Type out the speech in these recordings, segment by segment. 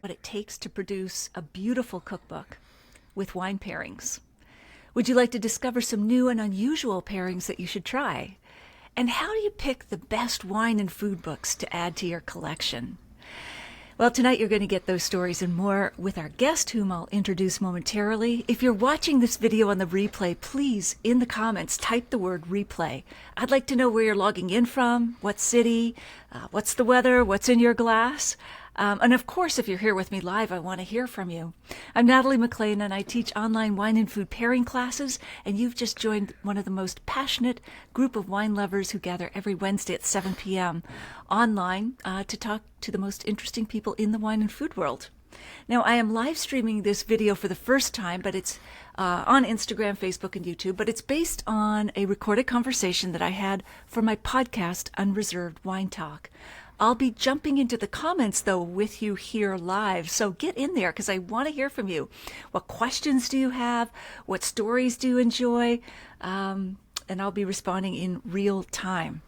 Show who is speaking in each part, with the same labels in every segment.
Speaker 1: what it takes to produce a beautiful cookbook with wine pairings. Would you like to discover some new and unusual pairings that you should try? And how do you pick the best wine and food books to add to your collection? Well, tonight you're going to get those stories and more with our guest, whom I'll introduce momentarily. If you're watching this video on the replay, please, in the comments, type the word replay. I'd like to know where you're logging in from, what city, what's the weather, what's in your glass. And of course, if you're here with me live, I want to hear from you. I'm Natalie McLean, and I teach online wine and food pairing classes, and you've just joined one of the most passionate group of wine lovers who gather every Wednesday at 7 p.m. online to talk to the most interesting people in the wine and food world. Now, I am live streaming this video for the first time, but it's on Instagram, Facebook, and YouTube, but it's based on a recorded conversation that I had for my podcast, Unreserved Wine Talk. I'll be jumping into the comments, though, with you here live. So get in there because I want to hear from you. What questions do you have? What stories do you enjoy? And I'll be responding in real time.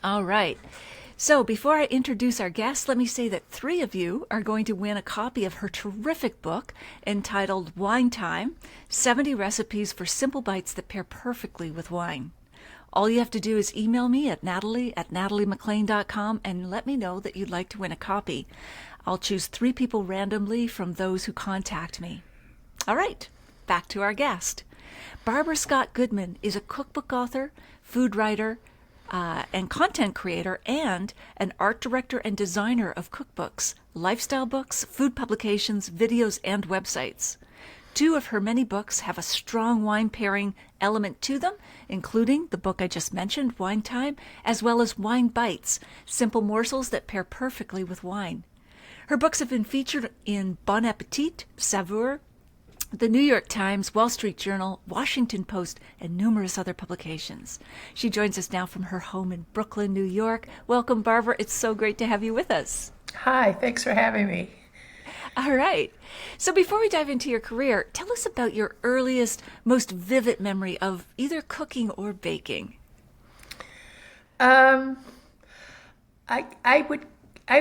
Speaker 1: All right. So before I introduce our guest, let me say that 3 of you are going to win a copy of her terrific book entitled Wine Time, 70 Recipes for Simple Bites That Pair Perfectly with Wine. All you have to do is email me at natalie@nataliemclean.com and let me know that you'd like to win a copy. I'll choose 3 people randomly from those who contact me. All right, back to our guest. Barabra Scott-Goodman is a cookbook author, food writer, and content creator, and an art director and designer of cookbooks, lifestyle books, food publications, videos, and websites. 2 of her many books have a strong wine pairing element to them, including the book I just mentioned, Wine Time, as well as Wine Bites, Simple Morsels That Pair Perfectly with Wine. Her books have been featured in Bon Appetit, Savoury, the New York Times, Wall Street Journal, Washington Post, and numerous other publications. She joins us now from her home in Brooklyn, New York. Welcome, Barbara. It's so great to have you with us.
Speaker 2: Hi, thanks for having me.
Speaker 1: All right. So before we dive into your career, tell us about your earliest, most vivid memory of either cooking or baking.
Speaker 2: I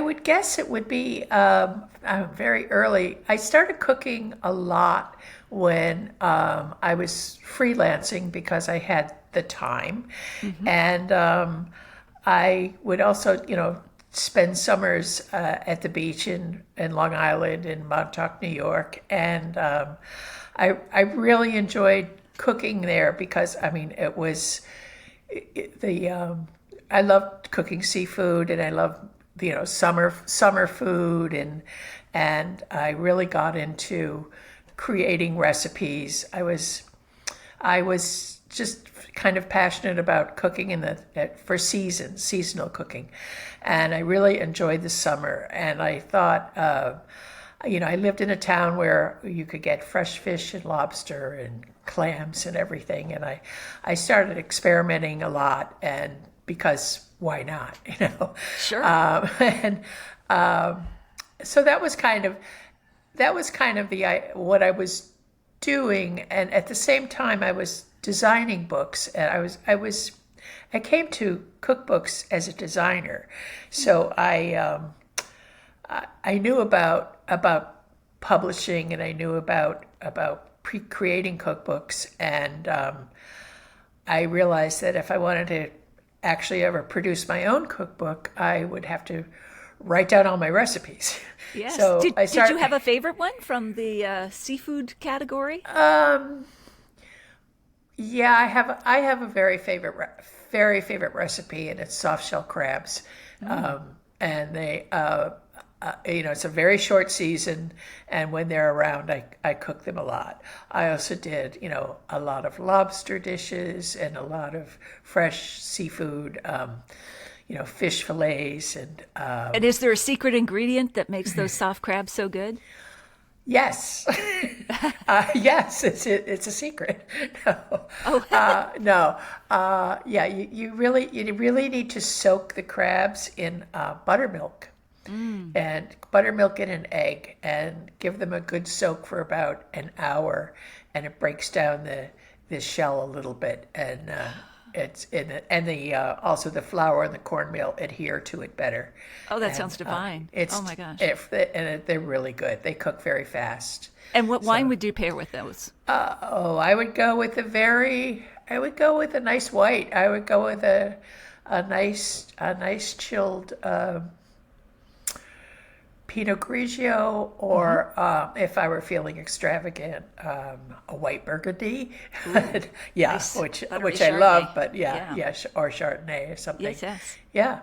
Speaker 2: would guess it would be very early. I started cooking a lot when I was freelancing because I had the time, and I would also, spend summers at the beach in Long Island in Montauk, New York, and I really enjoyed cooking there because it was I loved cooking seafood, and I loved summer food, and I really got into creating recipes. I was just kind of passionate about cooking for seasonal cooking, and I really enjoyed the summer. And I thought, I lived in a town where you could get fresh fish and lobster and clams and everything, and I started experimenting a lot, and because why not,
Speaker 1: Sure.
Speaker 2: So that was kind of what I was doing, and at the same time I was designing books, and I came to cookbooks as a designer, so I knew about publishing, and I knew about creating cookbooks, and I realized that if I wanted to actually ever produce my own cookbook, I would have to write down all my recipes.
Speaker 1: Yes.
Speaker 2: So
Speaker 1: did you have a favorite one from the seafood category?
Speaker 2: Yeah, I have a very favorite recipe, and it's soft shell crabs, and they it's a very short season, and when they're around, I cook them a lot. I also did a lot of lobster dishes and a lot of fresh seafood, fish fillets,
Speaker 1: And is there a secret ingredient that makes those soft crabs so good?
Speaker 2: Yes. Yes, it's a secret. No.
Speaker 1: Oh.
Speaker 2: No. Yeah, you really need to soak the crabs in buttermilk. And buttermilk and an egg, and give them a good soak for about an hour, and it breaks down the shell a little bit, and it's in it, and the also the flour and the cornmeal adhere to it better.
Speaker 1: Oh, that
Speaker 2: And
Speaker 1: sounds divine. Oh
Speaker 2: it's
Speaker 1: my gosh.
Speaker 2: they're really good. They cook very fast.
Speaker 1: And what wine
Speaker 2: So
Speaker 1: would you pair with those?
Speaker 2: I would go with I would go with a nice white. I would go with a nice chilled Pinot Grigio, or if I were feeling extravagant, a white Burgundy. Yeah,
Speaker 1: Nice buttery
Speaker 2: which I love,
Speaker 1: Chardonnay.
Speaker 2: but
Speaker 1: Yeah.
Speaker 2: or Chardonnay or something.
Speaker 1: Yes, yes.
Speaker 2: Yeah,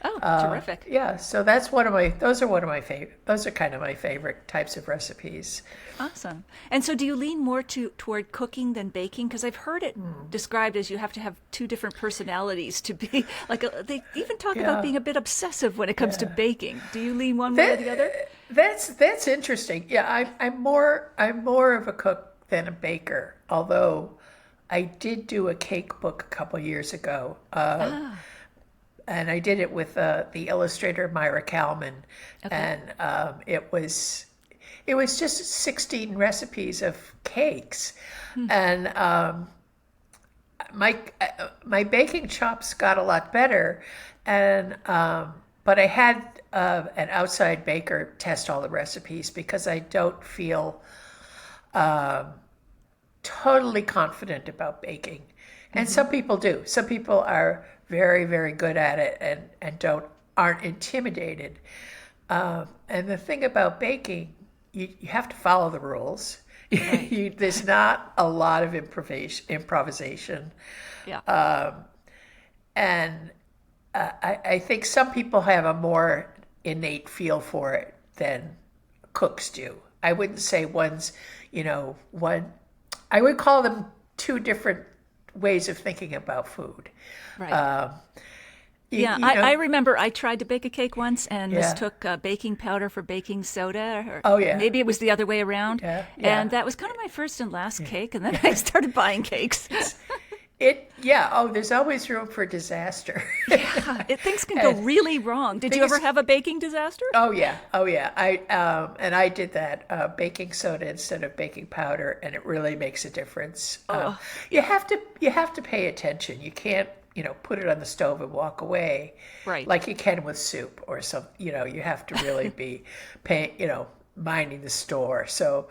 Speaker 1: Oh, terrific.
Speaker 2: yeah. So that's one of my. Those are one of my favorite. Those are kind of my favorite types of recipes.
Speaker 1: Awesome. And so do you lean more toward cooking than baking? Because I've heard it described as you have to have two different personalities to be like they even talk about
Speaker 2: Yeah.
Speaker 1: being a bit obsessive when it comes to baking. Do you lean one way or the other?
Speaker 2: That's interesting. Yeah, I'm more of a cook than a baker. Although I did do a cake book a couple years ago, and I did it with the illustrator Myra Kalman, and it was just 16 recipes of cakes, and my baking chops got a lot better, and but I had an outside baker test all the recipes because I don't feel totally confident about baking. And some people do. Some people are very, very good at it and aren't intimidated. And the thing about baking, you have to follow the rules.
Speaker 1: Right.
Speaker 2: There's not a lot of improvisation.
Speaker 1: Yeah.
Speaker 2: And I think some people have a more innate feel for it than cooks do. I wouldn't say one. I would call them two different ways of thinking about food.
Speaker 1: Right.
Speaker 2: You
Speaker 1: I
Speaker 2: know,
Speaker 1: remember I tried to bake a cake once and
Speaker 2: yeah.
Speaker 1: mistook baking powder for baking soda, or
Speaker 2: Oh yeah.
Speaker 1: maybe it was the other way around.
Speaker 2: Yeah, yeah.
Speaker 1: And that was kind of my first and last cake, and then I started buying cakes.
Speaker 2: Oh, there's always room for disaster.
Speaker 1: Things can go really wrong. Did you ever
Speaker 2: things-
Speaker 1: have a baking disaster?
Speaker 2: Oh yeah. I did that baking soda instead of baking powder, and it really makes a difference. You have to pay attention. You can't put it on the stove and walk away,
Speaker 1: Right.
Speaker 2: like you can with soup or some. You have to really be minding the store. So.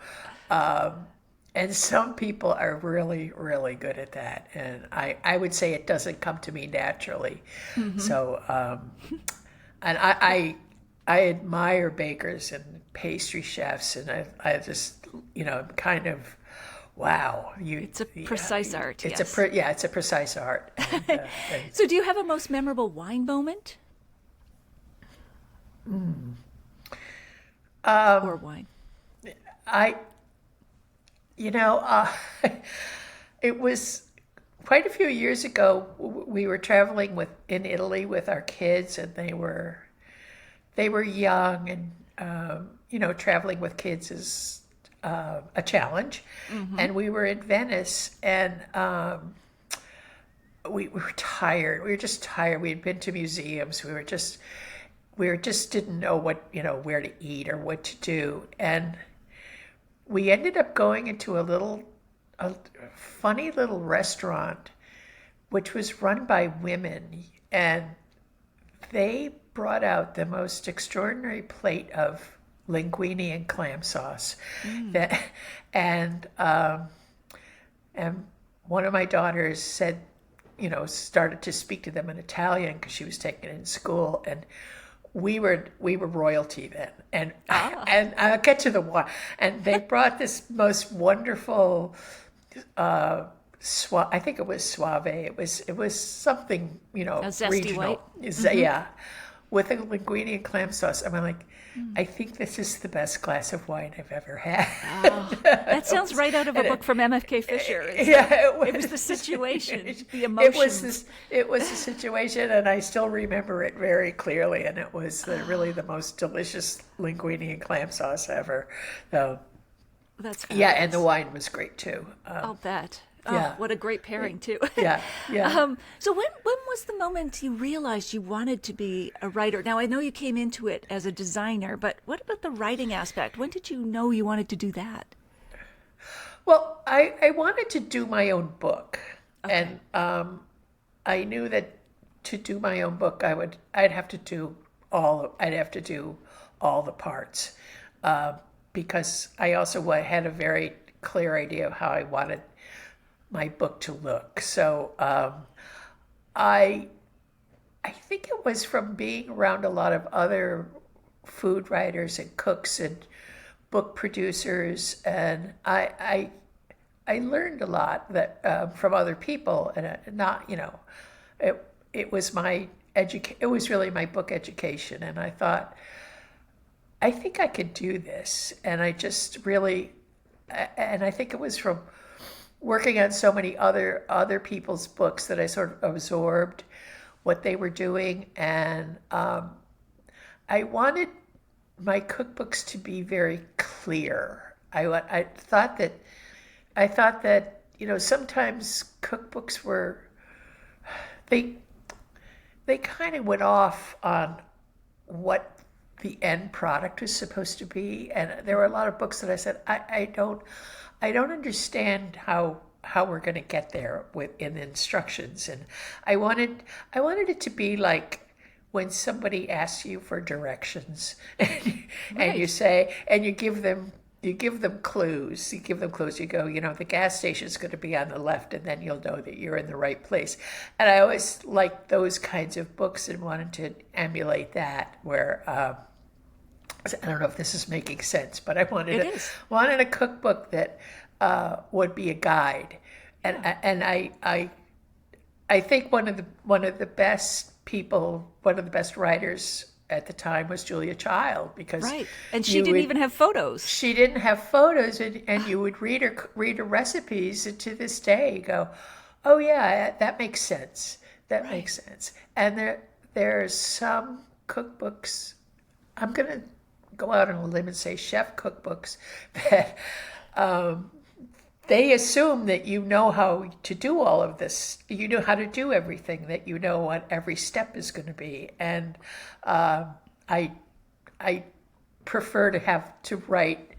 Speaker 2: And some people are really, really good at that. And I would say it doesn't come to me naturally. So, and I admire bakers and pastry chefs. And I just, kind of, wow.
Speaker 1: It's a precise art,
Speaker 2: It's
Speaker 1: yes.
Speaker 2: it's a precise art. And,
Speaker 1: So do you have a most memorable wine moment? Or wine?
Speaker 2: I, it was quite a few years ago. We were traveling in Italy with our kids, and they were young, and traveling with kids is a challenge. And we were in Venice, and we were tired. We were just tired. We had been to museums. We just didn't know where to eat or what to do, and we ended up going into a funny little restaurant, which was run by women, and they brought out the most extraordinary plate of linguine and clam sauce. And one of my daughters said, started to speak to them in Italian because she was taking it in school, and we were royalty then, and I'll get to the one. And they brought this most wonderful, I think it was suave. It was something
Speaker 1: A zesty
Speaker 2: regional.
Speaker 1: white?
Speaker 2: Yeah, with a linguine and clam sauce. I'm like, I think this is the best glass of wine I've ever had.
Speaker 1: Oh, that sounds right out of a book from MFK Fisher. It was the situation, the emotions.
Speaker 2: It was the situation, and I still remember it very clearly. And it was really the most delicious linguine and clam sauce ever. So,
Speaker 1: That's
Speaker 2: yeah,
Speaker 1: fabulous.
Speaker 2: and the wine was great too.
Speaker 1: I'll bet. Oh,
Speaker 2: yeah.
Speaker 1: what a great pairing too.
Speaker 2: Yeah.
Speaker 1: So when was the moment you realized you wanted to be a writer? Now I know you came into it as a designer, but what about the writing aspect? When did you know you wanted to do that?
Speaker 2: Well, I wanted to do my own book, and I knew that to do my own book, I'd have to do all the parts, because I also had a very clear idea of how I wanted my book to look. So I I think it was from being around a lot of other food writers and cooks and book producers, and I learned a lot that from other people, and not it was it was really my book education, and I thought I think I could do this, and I just really, and I think it was from working on so many other people's books that I sort of absorbed what they were doing, and I wanted my cookbooks to be very clear. I thought that sometimes cookbooks were they they kind of went off on what the end product was supposed to be, and there were a lot of books that I said I don't understand how we're going to get there in the instructions, and I wanted it to be like when somebody asks you for directions and you say, and you give them clues. You give them clues. You go, the gas station's going to be on the left, and then you'll know that you're in the right place. And I always liked those kinds of books and wanted to emulate that, where I don't know if this is making sense, but I wanted a cookbook that would be a guide, and I think one of the best writers at the time was Julia Child, because
Speaker 1: right, and she didn't even have photos.
Speaker 2: She didn't have photos, and you would read her recipes, and to this day you go, oh yeah, that makes sense. That makes sense. And there's some cookbooks. I'm gonna go out on a limb and say chef cookbooks that they assume that you know how to do all of this. You know how to do everything, that you know what every step is going to be. And I prefer to write,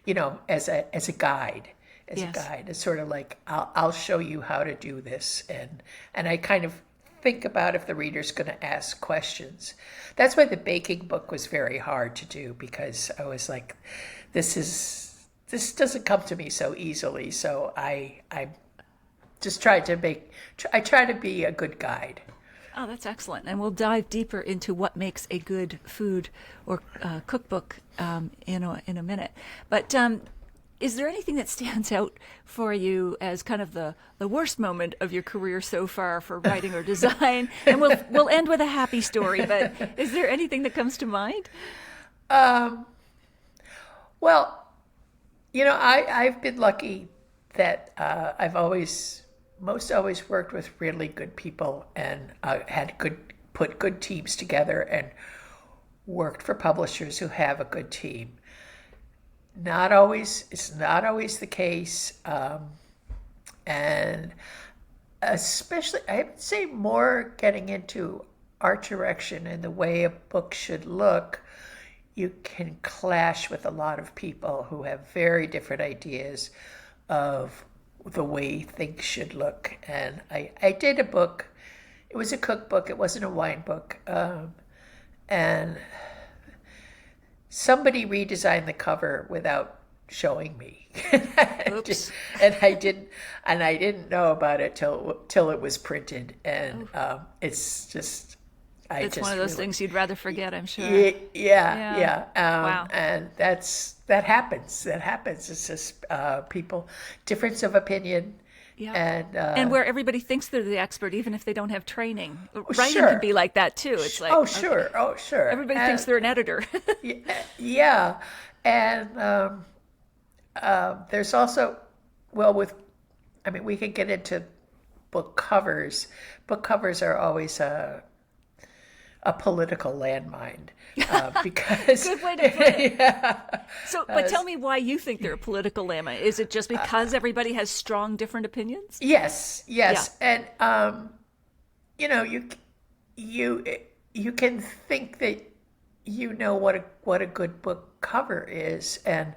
Speaker 2: as a guide, a guide. It's sort of like, I'll show you how to do this. And I kind of think about if the reader's going to ask questions. That's why the baking book was very hard to do, because I was like, this doesn't come to me so easily. So I just try to be a good guide.
Speaker 1: Oh, that's excellent. And we'll dive deeper into what makes a good food or cookbook in a minute. But is there anything that stands out for you as kind of the worst moment of your career so far for writing or design? And we'll end with a happy story, but is there anything that comes to mind?
Speaker 2: Well, I've been lucky that I've always worked with really good people, and put good teams together, and worked for publishers who have a good team. It's not always the case, and especially I would say more getting into art direction and the way a book should look. You can clash with a lot of people who have very different ideas of the way things should look. And I did a book. It was a cookbook. It wasn't a wine book. And somebody redesigned the cover without showing me.
Speaker 1: Oops.
Speaker 2: And I didn't know about it till it was printed. And it's just...
Speaker 1: It's one of those things you'd rather forget, I'm sure.
Speaker 2: Yeah.
Speaker 1: Wow.
Speaker 2: And that happens. It's just difference of opinion.
Speaker 1: Yeah.
Speaker 2: And
Speaker 1: where everybody thinks they're the expert, even if they don't have training. Writing
Speaker 2: sure.
Speaker 1: can be like that too. It's like,
Speaker 2: sure.
Speaker 1: Everybody thinks they're an editor.
Speaker 2: Yeah. And there's also, we can get into book covers. Book covers are always a political landmine, because
Speaker 1: good way to put it.
Speaker 2: Yeah.
Speaker 1: So, but tell me why you think they're a political landmine. Is it just because everybody has strong, different opinions?
Speaker 2: Yes,
Speaker 1: Yeah.
Speaker 2: and you can think that what a good book cover is, and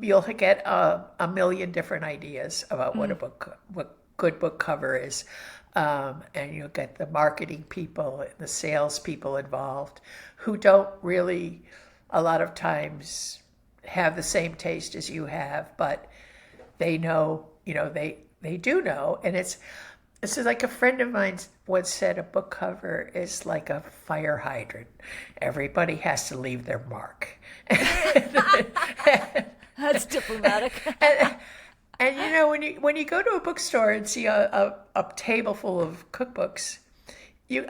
Speaker 2: you'll get a million different ideas about what good book cover is. And you'll get the marketing people and the sales people involved who don't really, a lot of times, have the same taste as you have, but they know, they do know. And it's just like a friend of mine once said, a book cover is like a fire hydrant. Everybody has to leave their mark.
Speaker 1: That's diplomatic.
Speaker 2: And when you go to a bookstore and see a table full of cookbooks,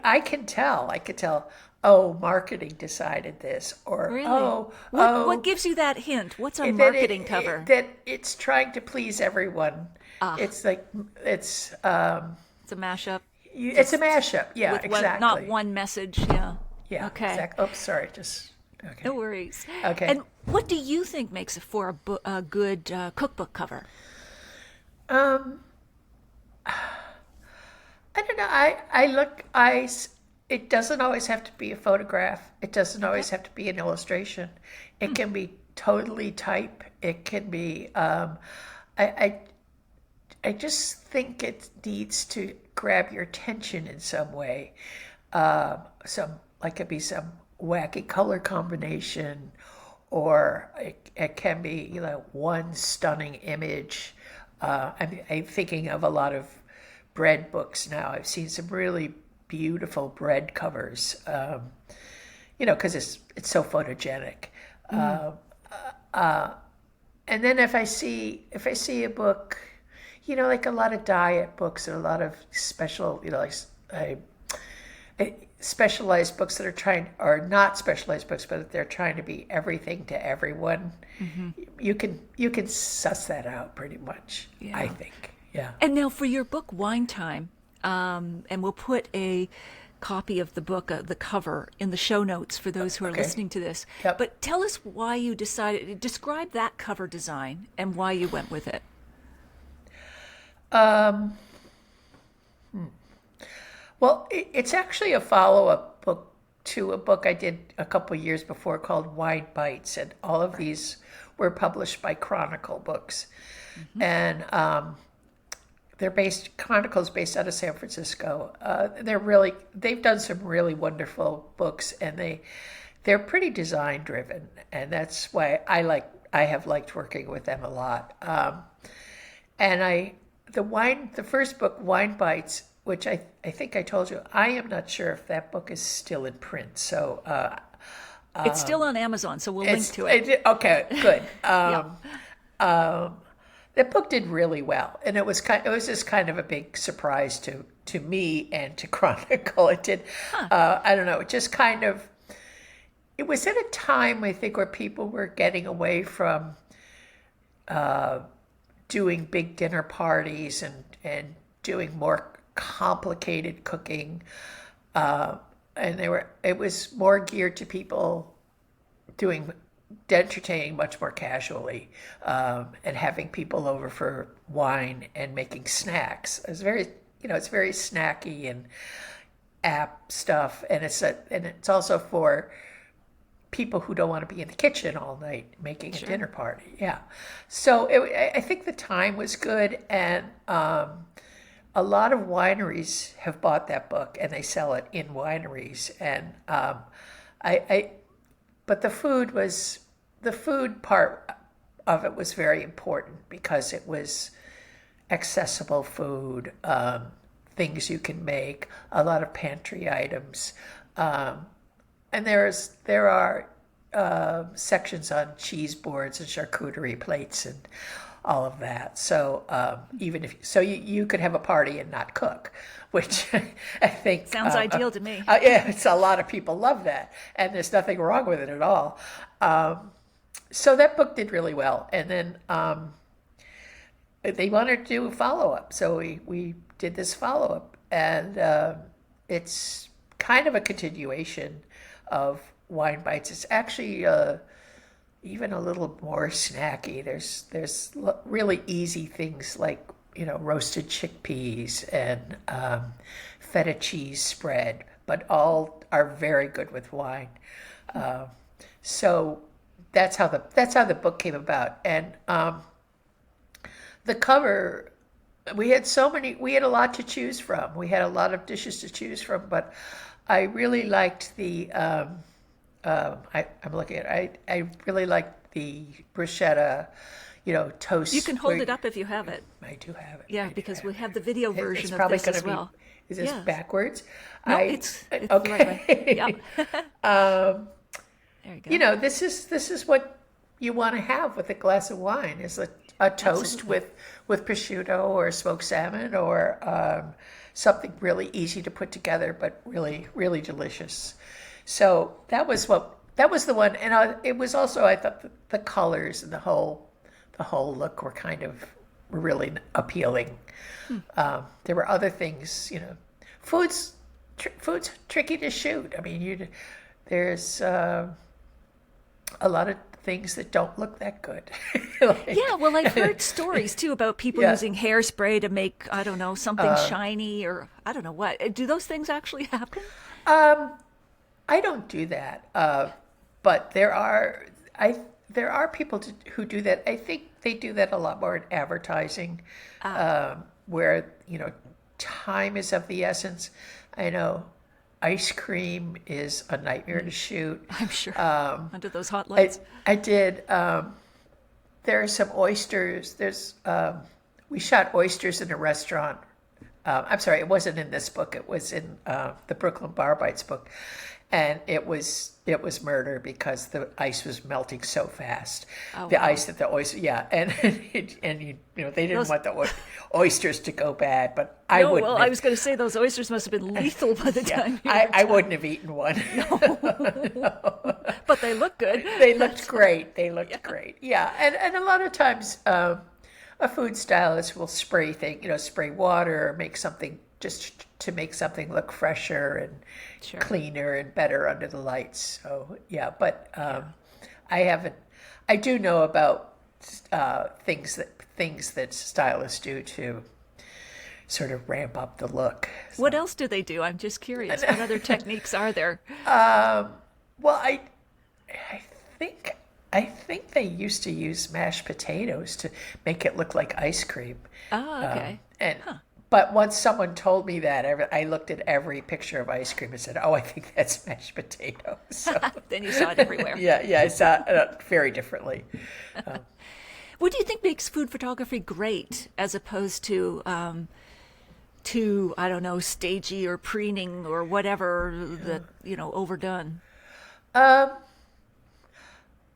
Speaker 2: I can tell. Oh, marketing decided this, or
Speaker 1: Really?
Speaker 2: oh,
Speaker 1: What gives you that hint? What's a marketing cover?
Speaker 2: that it's trying to please everyone.
Speaker 1: Ah,
Speaker 2: It's like it's
Speaker 1: it's a mashup.
Speaker 2: it's a mashup. Yeah,
Speaker 1: With
Speaker 2: exactly.
Speaker 1: not one message. Yeah.
Speaker 2: Yeah,
Speaker 1: Okay.
Speaker 2: exactly. Oh, sorry. Just okay.
Speaker 1: No worries.
Speaker 2: Okay.
Speaker 1: And what do you think makes it for a good cookbook cover?
Speaker 2: Um, I don't know. I look. It doesn't always have to be a photograph. It doesn't always have to be an illustration. It can be totally type. It can be. I I just think it needs to grab your attention in some way. Some like it could be some wacky color combination, or it can be one stunning image. I'm thinking of a lot of bread books now. I've seen some really beautiful bread covers, because it's so photogenic. And then if I see a book, like a lot of diet books or a lot of special, specialized books that are or not specialized books, but they're trying to be everything to everyone. You can suss that out pretty much.
Speaker 1: Yeah.
Speaker 2: I think. Yeah.
Speaker 1: And now for your book, Wine Time, and we'll put a copy of the book, the cover, in the show notes for those who are
Speaker 2: Okay.
Speaker 1: listening to this.
Speaker 2: Yep.
Speaker 1: But tell us why you describe that cover design and why you went with it.
Speaker 2: Well, it's actually a follow-up book to a book I did a couple years before called Wine Bites, and all of these were published by Chronicle Books, and Chronicle's based out of San Francisco. They've done some really wonderful books, and they're pretty design driven, and that's why I have liked working with them a lot. And the first book, Wine Bites, which I think I told you, I am not sure if that book is still in print. So
Speaker 1: It's still on Amazon, so we'll link to it.
Speaker 2: Okay, good.
Speaker 1: Yeah.
Speaker 2: That book did really well, and it was just kind of a big surprise to me and to Chronicle. It did. I don't know. It just kind of. It was at a time, I think, where people were getting away from doing big dinner parties and doing more complicated cooking, and it was more geared to people entertaining much more casually, and having people over for wine and making snacks. It's very snacky and app stuff, and it's also for people who don't want to be in the kitchen all night making a dinner party. Yeah. So I think the time was good, and a lot of wineries have bought that book and they sell it in wineries. And but the food part of it was very important because it was accessible food, things you can make, a lot of pantry items. And there are sections on cheese boards and charcuterie plates and all of that. So you could have a party and not cook, which I think
Speaker 1: Sounds ideal to me.
Speaker 2: Yeah, it's a lot of people love that, and there's nothing wrong with it at all. So that book did really well, and then they wanted to do a follow-up, so we did this follow-up, and it's kind of a continuation of Wine Bites. It's actually even a little more snacky. There's really easy things like roasted chickpeas and feta cheese spread, but all are very good with wine. So that's how the book came about, and the cover we had so many, we had a lot to choose from. We had a lot of dishes to choose from, but I really liked the, I'm looking at it, I really liked the bruschetta, toast.
Speaker 1: You can hold it up if you have it.
Speaker 2: I do have it.
Speaker 1: Yeah, because we have the video
Speaker 2: It's
Speaker 1: version of
Speaker 2: probably
Speaker 1: this
Speaker 2: going to
Speaker 1: as
Speaker 2: be,
Speaker 1: well.
Speaker 2: is this
Speaker 1: Yeah.
Speaker 2: backwards?
Speaker 1: No, it's the right way.
Speaker 2: Okay.
Speaker 1: Yeah. There you go.
Speaker 2: This is what you want to have with a glass of wine, is a toast
Speaker 1: Absolutely.
Speaker 2: with prosciutto or smoked salmon, or something really easy to put together, but really, really delicious. So that was the one. And it was also, I thought, the colors and the whole look were kind of really appealing. There were other things, food's tricky to shoot. I mean, there's a lot of things that don't look that good.
Speaker 1: Yeah, well, I've heard stories too about people
Speaker 2: Yeah.
Speaker 1: using hairspray to make, I don't know, something shiny or I don't know what. Do those things actually happen?
Speaker 2: I don't do that, but there are people who do that. I think they do that a lot more in advertising, where time is of the essence. I know ice cream is a nightmare to shoot.
Speaker 1: I'm sure. Under those hot lights.
Speaker 2: I did. There are some oysters. We shot oysters in a restaurant. I'm sorry, it wasn't in this book. It was in the Brooklyn Bar Bites book, and it was murder because the ice was melting so fast.
Speaker 1: Oh,
Speaker 2: The
Speaker 1: wow.
Speaker 2: ice that the oyster, yeah, and they didn't want the oysters to go bad, but I
Speaker 1: No,
Speaker 2: wouldn't.
Speaker 1: well, I was going to say those oysters must have been lethal by the
Speaker 2: Yeah,
Speaker 1: time you
Speaker 2: I wouldn't have eaten one.
Speaker 1: but they look good.
Speaker 2: They looked great. They looked great. Yeah, and a lot of times a food stylist will spray water or make something just to make something look fresher and
Speaker 1: Sure.
Speaker 2: cleaner and better under the lights. So yeah, but I haven't. I do know about things that stylists do to sort of ramp up the look.
Speaker 1: What else do they do? I'm just curious. What other techniques are there?
Speaker 2: Well, I think I think they used to use mashed potatoes to make it look like ice cream.
Speaker 1: Oh, okay.
Speaker 2: But once someone told me that, I looked at every picture of ice cream and said, "Oh, I think that's mashed potatoes." So,
Speaker 1: Then you saw it everywhere.
Speaker 2: yeah, I saw it very differently.
Speaker 1: What do you think makes food photography great as opposed to I don't know, stagey or preening or whatever that, overdone?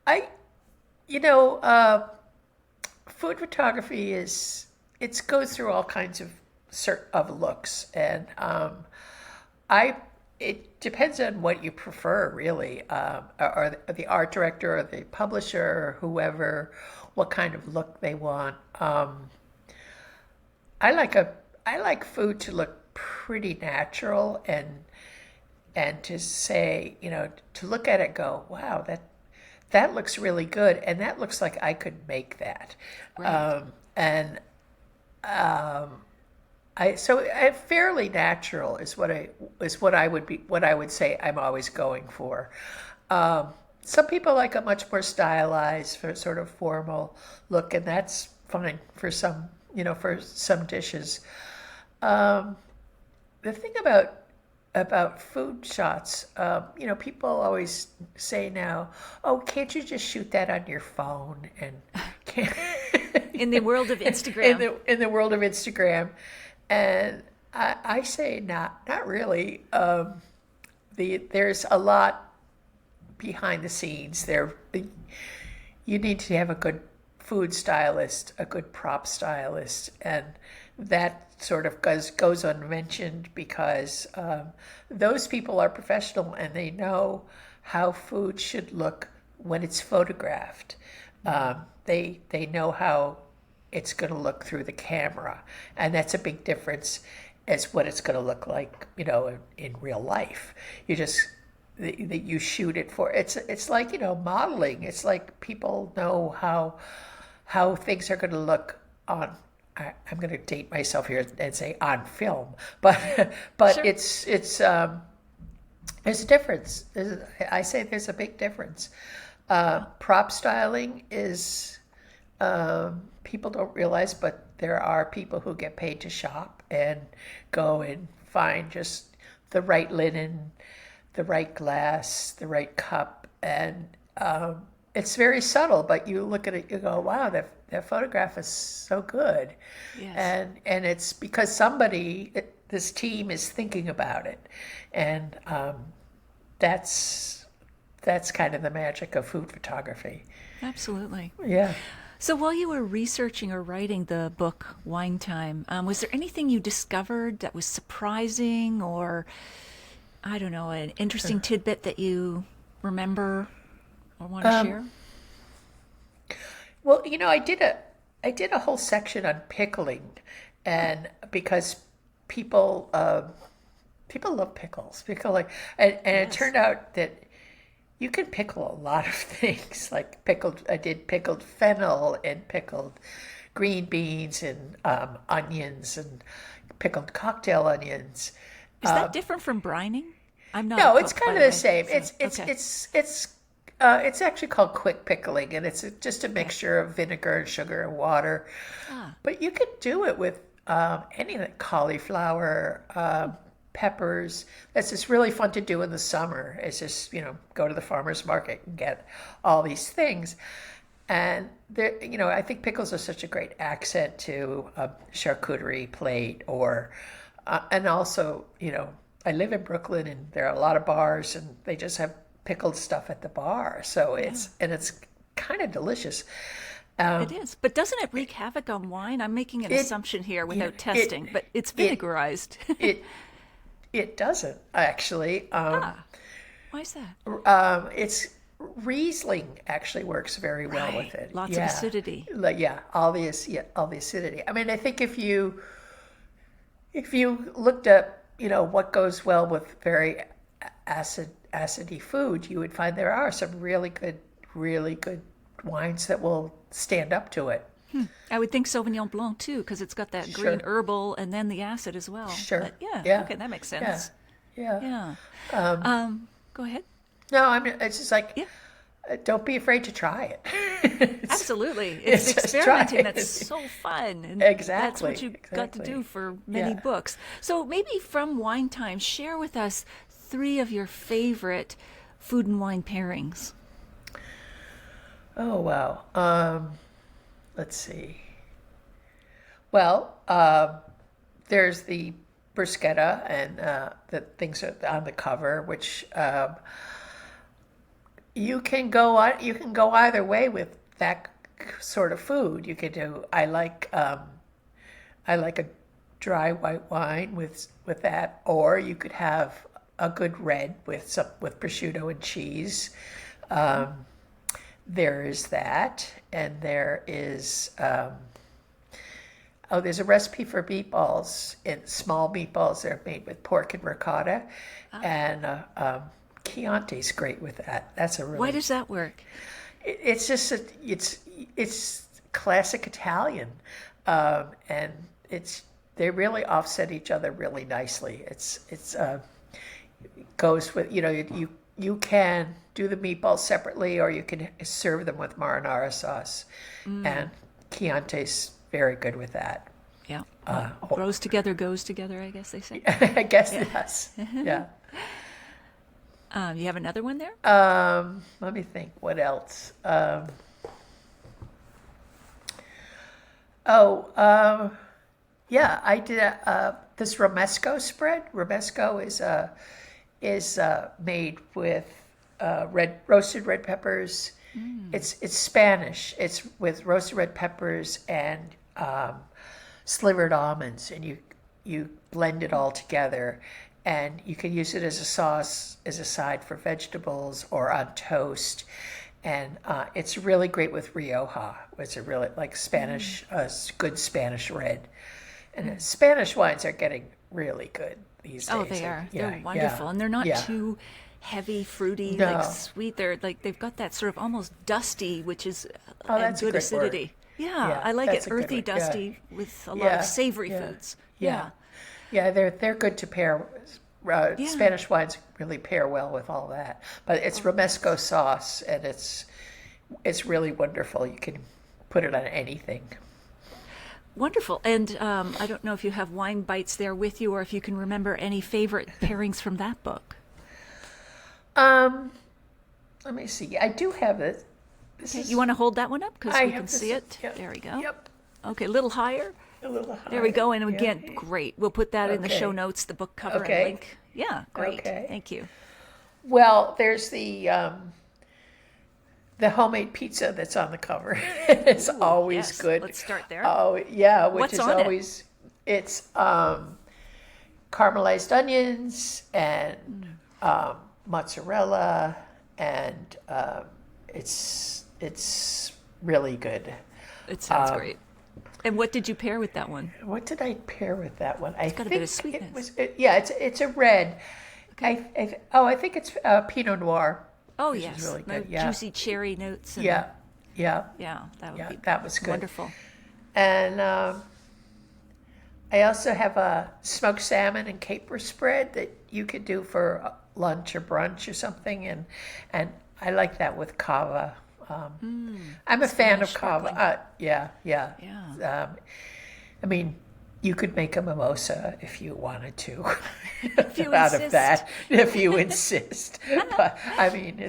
Speaker 2: I, you know, food photography it goes through all kinds of looks, and it depends on what you prefer, really, or the art director or the publisher or whoever, what kind of look they want. I like food to look pretty natural, and to say, to look at it and go, wow, that looks really good, and that looks like I could make that.
Speaker 1: Right.
Speaker 2: And I fairly natural is what I would say I'm always going for. Some people like a much more stylized, for sort of formal look, and that's fine for some dishes. The thing about food shots, people always say now, "Oh, can't you just shoot that on your phone?" And can't
Speaker 1: In the world of Instagram.
Speaker 2: in the world of Instagram, and I say not really. There's a lot behind the scenes. You need to have a good food stylist, a good prop stylist, and that sort of goes unmentioned because those people are professional and they know how food should look when it's photographed. They know how it's going to look through the camera, and that's a big difference as what it's going to look like, in real life. That you shoot it for. It's like, modeling. It's like people know how things are going to look on. I'm going to date myself here and say on film, but
Speaker 1: Sure.
Speaker 2: it's there's a difference. I say there's a big difference. Prop styling is people don't realize, but there are people who get paid to shop and go and find just the right linen, the right glass, the right cup, and it's very subtle. But you look at it, you go, "Wow, that photograph is so good,"
Speaker 1: Yes.
Speaker 2: and it's because this team is thinking about it, and that's kind of the magic of food photography.
Speaker 1: Absolutely.
Speaker 2: Yeah.
Speaker 1: So while you were researching or writing the book Wine Time, was there anything you discovered that was surprising or, I don't know, an interesting tidbit that you remember or want to share?
Speaker 2: Well, I did a whole section on pickling, and because people people love pickles, and it
Speaker 1: Yes.
Speaker 2: turned out that you can pickle a lot of things, like pickled. I did pickled fennel and pickled green beans and onions and pickled cocktail onions.
Speaker 1: Is that different from brining? I'm not a
Speaker 2: No, it's
Speaker 1: cook, by
Speaker 2: kind
Speaker 1: the
Speaker 2: of the
Speaker 1: way.
Speaker 2: same.
Speaker 1: So, okay.
Speaker 2: It's actually called quick pickling, and it's just a
Speaker 1: Okay.
Speaker 2: mixture of vinegar and sugar and water.
Speaker 1: Ah,
Speaker 2: But you could do it with anything, cauliflower, peppers. That's just really fun to do in the summer. It's just, go to the farmer's market and get all these things. And I think pickles are such a great accent to a charcuterie plate, and also, I live in Brooklyn and there are a lot of bars and they just have pickled stuff at the bar. So
Speaker 1: yeah.
Speaker 2: it's kind of delicious.
Speaker 1: It is. But doesn't it wreak havoc on wine? I'm making an
Speaker 2: It,
Speaker 1: assumption here
Speaker 2: you know,
Speaker 1: without testing, but it's
Speaker 2: it,
Speaker 1: vinegarized.
Speaker 2: it, it doesn't actually.
Speaker 1: Ah, why is that?
Speaker 2: It's Riesling actually works very well
Speaker 1: Right.
Speaker 2: with it.
Speaker 1: Lots of
Speaker 2: Yeah,
Speaker 1: acidity.
Speaker 2: like all the acidity. I mean, I think if you looked up, what goes well with very acidy food, you would find there are some really good wines that will stand up to it.
Speaker 1: I would think Sauvignon Blanc too, because it's got that green
Speaker 2: Sure,
Speaker 1: herbal and then the acid as well.
Speaker 2: sure,
Speaker 1: But yeah,
Speaker 2: yeah,
Speaker 1: okay, that makes
Speaker 2: yeah,
Speaker 1: sense.
Speaker 2: yeah.
Speaker 1: Yeah. Go ahead.
Speaker 2: No, I mean it's just like
Speaker 1: Yeah,
Speaker 2: don't be afraid to try it.
Speaker 1: absolutely. It's the
Speaker 2: Just try
Speaker 1: experimenting that's
Speaker 2: it.
Speaker 1: so fun, and that's what
Speaker 2: Exactly,
Speaker 1: you got to do
Speaker 2: exactly.
Speaker 1: for many
Speaker 2: Yeah.
Speaker 1: books. So maybe from Wine Time, share with us three of your favorite food and wine pairings.
Speaker 2: Oh wow. Let's see. Well, there's the bruschetta and the things on the cover, which you can go either way with that sort of food. You could do. I like a dry white wine with that, or you could have a good red with prosciutto and cheese. There is that, and there's a recipe for meatballs, in small meatballs. They're made with pork and ricotta, and Chianti's great with that. That's a
Speaker 1: Why
Speaker 2: really
Speaker 1: does that work?
Speaker 2: it's just it's classic Italian, and they really offset each other really nicely. It's goes with you can do the meatballs separately, or you can serve them with marinara sauce, and Chianti's very good with that.
Speaker 1: Yeah. What grows together goes together, I guess they say.
Speaker 2: I guess yes, yeah.
Speaker 1: You have another one there?
Speaker 2: Let me think. What else? Oh, yeah. I did this romesco spread. Romesco is made with roasted red peppers. It's Spanish. It's with roasted red peppers and slivered almonds, and you blend it all together, and you can use it as a sauce, as a side for vegetables or on toast. And it's really great with Rioja. It's a really like Spanish, good Spanish red. And Spanish wines are getting really good these days.
Speaker 1: Oh, they are.
Speaker 2: Yeah,
Speaker 1: They're wonderful. And they're not
Speaker 2: yeah.
Speaker 1: too heavy, fruity, like
Speaker 2: No.
Speaker 1: sweet. They're like they've got that sort of almost dusty, which is
Speaker 2: Oh,
Speaker 1: and
Speaker 2: that's a
Speaker 1: good
Speaker 2: good word.
Speaker 1: acidity. Yeah,
Speaker 2: Yeah,
Speaker 1: I like it
Speaker 2: that's a good
Speaker 1: earthy,
Speaker 2: word. Yeah.
Speaker 1: dusty with a lot
Speaker 2: Yeah,
Speaker 1: of savory
Speaker 2: yeah,
Speaker 1: foods.
Speaker 2: yeah.
Speaker 1: Yeah.
Speaker 2: Yeah, they're good to pair.
Speaker 1: Yeah.
Speaker 2: Spanish wines really pair well with all that. But it's romesco sauce, and it's really wonderful. You can put it on anything.
Speaker 1: Wonderful. And I don't know if you have Wine Bites there with you or if you can remember any favorite pairings from that book.
Speaker 2: Um, Let me see. I do have it. This
Speaker 1: Okay,
Speaker 2: is.
Speaker 1: you want to hold that one up because
Speaker 2: I
Speaker 1: we
Speaker 2: have
Speaker 1: can
Speaker 2: this.
Speaker 1: see it?
Speaker 2: Yep.
Speaker 1: There we go.
Speaker 2: Yep.
Speaker 1: Okay, a little higher.
Speaker 2: A little higher.
Speaker 1: There we go. And
Speaker 2: Yeah.
Speaker 1: again, great. We'll put that in the
Speaker 2: Okay.
Speaker 1: show notes, the book cover and
Speaker 2: Okay.
Speaker 1: link. Yeah, great.
Speaker 2: Okay.
Speaker 1: Thank you.
Speaker 2: Well, there's the homemade pizza that's on the cover. It's
Speaker 1: Ooh,
Speaker 2: always
Speaker 1: yes.
Speaker 2: Good.
Speaker 1: Let's start there.
Speaker 2: Oh yeah, which
Speaker 1: What's
Speaker 2: is
Speaker 1: on it?
Speaker 2: always it's caramelized onions and mozzarella, and it's really good.
Speaker 1: It sounds great. And what did you pair with that one?
Speaker 2: What did I pair with that one? I
Speaker 1: got a
Speaker 2: think
Speaker 1: bit of sweetness.
Speaker 2: it's a red.
Speaker 1: Okay.
Speaker 2: I think it's Pinot Noir.
Speaker 1: Oh,
Speaker 2: which
Speaker 1: yes.
Speaker 2: is really
Speaker 1: No
Speaker 2: good. Yeah.
Speaker 1: juicy cherry notes. And,
Speaker 2: Yeah, yeah,
Speaker 1: Yeah, that would
Speaker 2: yeah.
Speaker 1: be
Speaker 2: That was good.
Speaker 1: wonderful.
Speaker 2: And I also have a smoked salmon and caper spread that you could do for lunch or brunch or something, and I like that with cava. I'm a fan of
Speaker 1: Spanish
Speaker 2: cava.
Speaker 1: sparkling.
Speaker 2: Yeah.
Speaker 1: Yeah.
Speaker 2: I mean, you could make a mimosa if you wanted to,
Speaker 1: If you
Speaker 2: out
Speaker 1: insist.
Speaker 2: of that, if you insist. But I mean,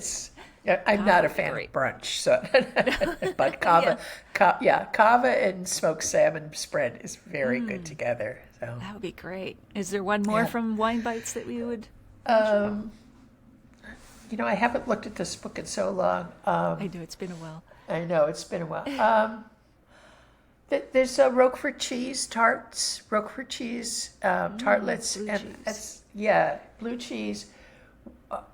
Speaker 2: I'm not a fan
Speaker 1: great.
Speaker 2: of brunch, so but cava, cava and smoked salmon spread is very good together. So
Speaker 1: That would be great. Is there one more
Speaker 2: Yeah.
Speaker 1: from Wine Bites that we would?
Speaker 2: I haven't looked at this book in so long.
Speaker 1: I know it's been a while.
Speaker 2: I know it's been a while. There's Roquefort cheese tarts, Roquefort cheese tartlets,
Speaker 1: blue
Speaker 2: and
Speaker 1: cheese.
Speaker 2: that's blue cheese,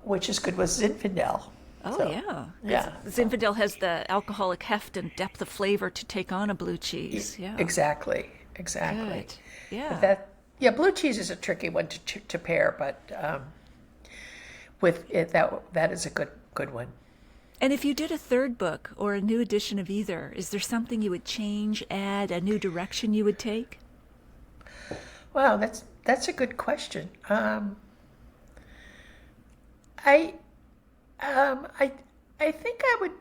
Speaker 2: which is good with Zinfandel.
Speaker 1: Oh,
Speaker 2: So,
Speaker 1: yeah.
Speaker 2: yeah.
Speaker 1: Zinfandel has the alcoholic heft and depth of flavor to take on a blue cheese. Yeah.
Speaker 2: Exactly.
Speaker 1: Good. Yeah.
Speaker 2: Blue cheese is a tricky one to pair, but with it that is a good one.
Speaker 1: And if you did a third book or a new edition of either, is there something you would change, add, a new direction you would take?
Speaker 2: Wow, that's a good question. I think I would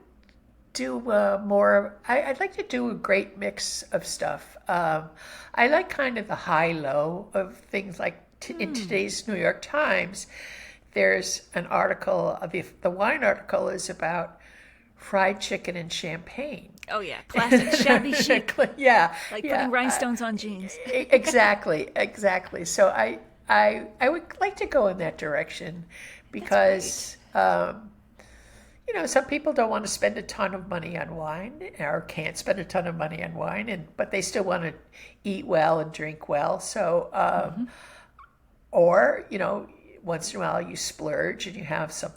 Speaker 2: do more. I'd like to do a great mix of stuff. I like kind of the high-low of things like in today's New York Times. There's an article, the wine article is about fried chicken and champagne.
Speaker 1: Oh, yeah. Classic shabby chic.
Speaker 2: Yeah.
Speaker 1: Like
Speaker 2: yeah.
Speaker 1: putting rhinestones on jeans.
Speaker 2: Exactly. So I would like to go in that direction because, some people don't want to spend a ton of money on wine or can't spend a ton of money on wine, but they still want to eat well and drink well. So, or, once in a while you splurge and you have some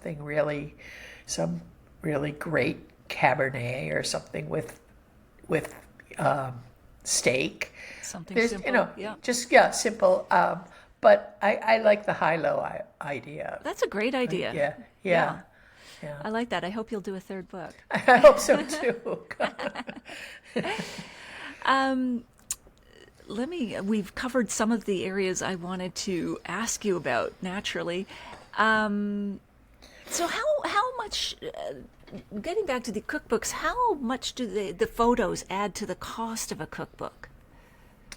Speaker 2: really great Cabernet or something with steak.
Speaker 1: Something
Speaker 2: There's,
Speaker 1: simple. Yeah.
Speaker 2: Simple. But I like the high-low idea.
Speaker 1: That's a great idea.
Speaker 2: Yeah.
Speaker 1: I like that. I hope you'll do a third book.
Speaker 2: I hope so too.
Speaker 1: We've covered some of the areas I wanted to ask you about naturally. So how much, getting back to the cookbooks, how much do the photos add to the cost of a cookbook?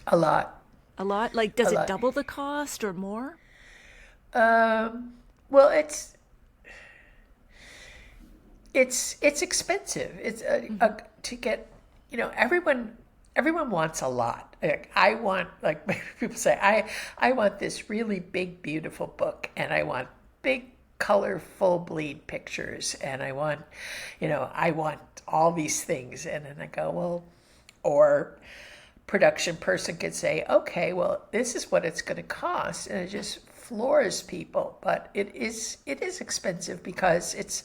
Speaker 2: A lot.
Speaker 1: A lot? Like, does
Speaker 2: A
Speaker 1: it
Speaker 2: lot.
Speaker 1: double the cost or more?
Speaker 2: Well, it's expensive. It's to get, everyone wants a lot. I want, like people say, I want this really big, beautiful book, and I want big, colorful bleed pictures, and I want all these things. And then I go, well, or production person could say, okay, well, this is what it's going to cost, and it just floors people. But it is expensive because it's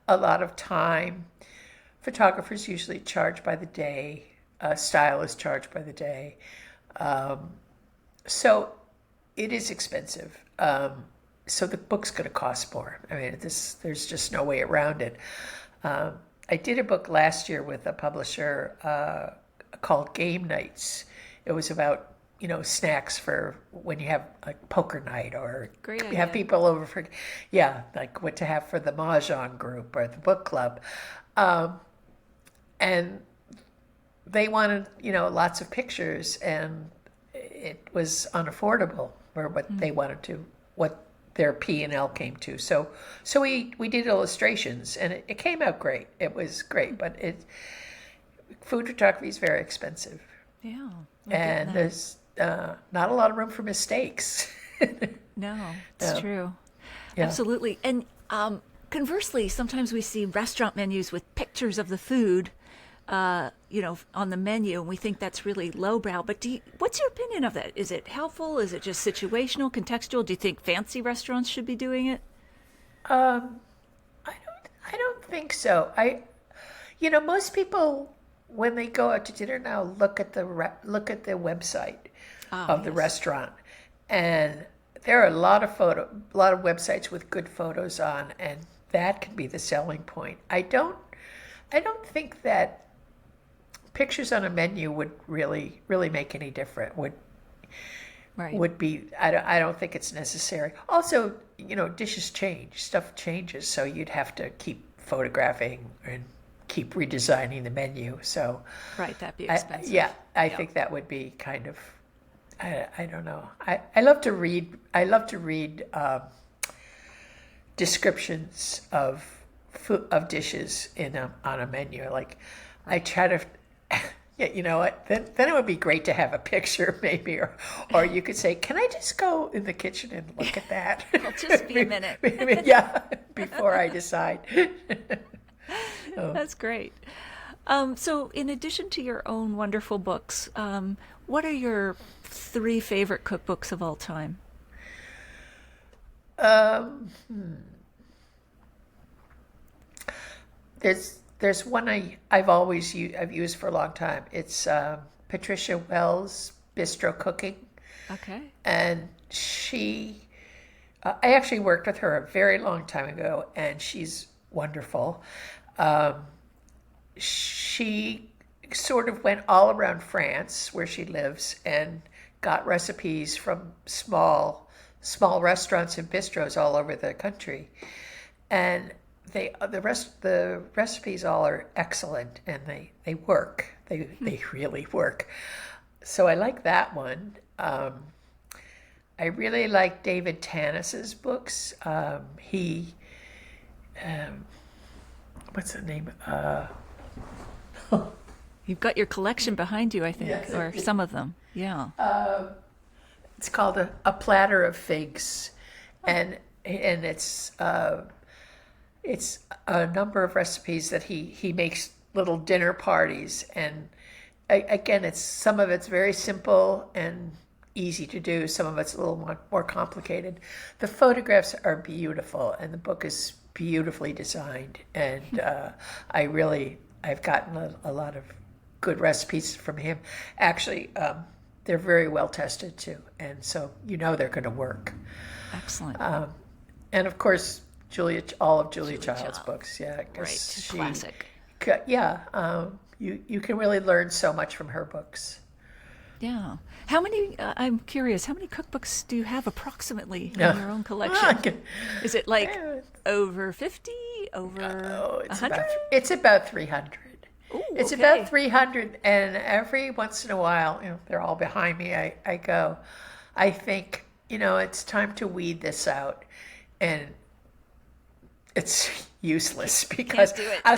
Speaker 2: a lot of time. Photographers usually charge by the day. Stylists charge by the day. So it is expensive. So the book's going to cost more. I mean, there's just no way around it. I did a book last year with a publisher called Game Nights. It was about snacks for when you have like poker night or
Speaker 1: Great
Speaker 2: you
Speaker 1: idea.
Speaker 2: have people over for like what to have for the mahjong group or the book club, and they wanted, lots of pictures, and it was unaffordable for what they wanted to, what their P&L came to. So we did illustrations, and it came out great. It was great, but food photography is very expensive,
Speaker 1: Yeah.
Speaker 2: and there's not a lot of room for mistakes.
Speaker 1: No, it's true.
Speaker 2: Yeah.
Speaker 1: Absolutely. And conversely, sometimes we see restaurant menus with pictures of the food, on the menu, and we think that's really lowbrow. But what's your opinion of that? Is it helpful? Is it just situational, contextual? Do you think fancy restaurants should be doing it?
Speaker 2: I don't think so. Most people when they go out to dinner now look at the website of the restaurant, and there are a lot of websites with good photos on, and that can be the selling point. I don't think that pictures on a menu would really make any difference.
Speaker 1: Right.
Speaker 2: Would be, I don't think it's necessary. Also, dishes change, stuff changes, so you'd have to keep photographing and keep redesigning the menu. So
Speaker 1: Right, that'd be expensive.
Speaker 2: I think that would be kind of, I don't know. I love to read. I love to read descriptions of dishes on a menu. Like, I try to. Yeah, you know what? Then it would be great to have a picture, maybe, or you could say, "Can I just go in the kitchen and look at that?"
Speaker 1: It'll just be a minute.
Speaker 2: Yeah, before I decide.
Speaker 1: That's great. So, in addition to your own wonderful books, what are your 3 favorite cookbooks of all time?
Speaker 2: There's one I've used for a long time. It's Patricia Wells' Bistro Cooking,
Speaker 1: Okay.
Speaker 2: and I actually worked with her a very long time ago, and she's wonderful. She sort of went all around France, where she lives, and got recipes from small restaurants and bistros all over the country, and the recipes all are excellent, and they work. They really work. So I like that one. I really like David Tanis's books. What's the name?
Speaker 1: You've got your collection behind you, I think,
Speaker 2: Yes.
Speaker 1: or some of them. Yeah.
Speaker 2: It's called a Platter of Figs, and it's a number of recipes that he makes little dinner parties, and again, some of it's very simple and easy to do. Some of it's a little more complicated. The photographs are beautiful, and the book is beautifully designed. And I've gotten a lot of good recipes from him. Actually, they're very well tested too, and so they're going to work.
Speaker 1: Excellent.
Speaker 2: And of course, all of Julia Child's books, yeah,
Speaker 1: Right. Classic.
Speaker 2: Yeah, you can really learn so much from her books.
Speaker 1: Yeah. How many, I'm curious, how many cookbooks do you have approximately in your own collection? Is it like over 50? Over 100?
Speaker 2: It's about 300.
Speaker 1: Ooh,
Speaker 2: It's
Speaker 1: okay.
Speaker 2: about 300, and every once in a while, they're all behind me. I go, I think, it's time to weed this out, and it's useless because
Speaker 1: do it.
Speaker 2: I